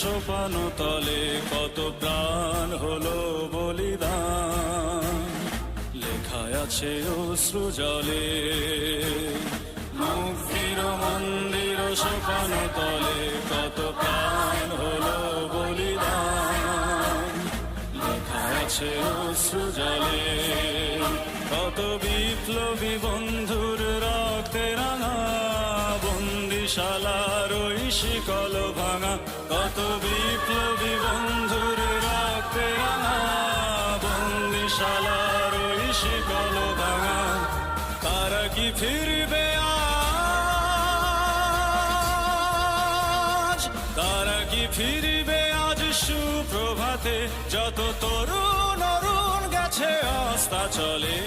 সোপান তলে কত প্রাণ হলো বলিদান, লেখায় আছে অশ্রু জলে। মুক্তির মন্দির সোপান তলে কত প্রাণ হলো বলিদান, লেখায় আছে অশ্রু জলে। কত বিপ্লবী বন্ধুর রক্তে রাঙা বন্দিশালার ওই শিকল ভাঙা, কত বিপ্লবী বন্ধুর রক্তে রাঙা বন্দিশালার ওই শিকল ভাঙা। তারা কি ফিরবে আজ, তারা কি ফিরবে আজ সুপ্রভাতে, যত তরুণ অরুণ গেছে অস্তা চলে।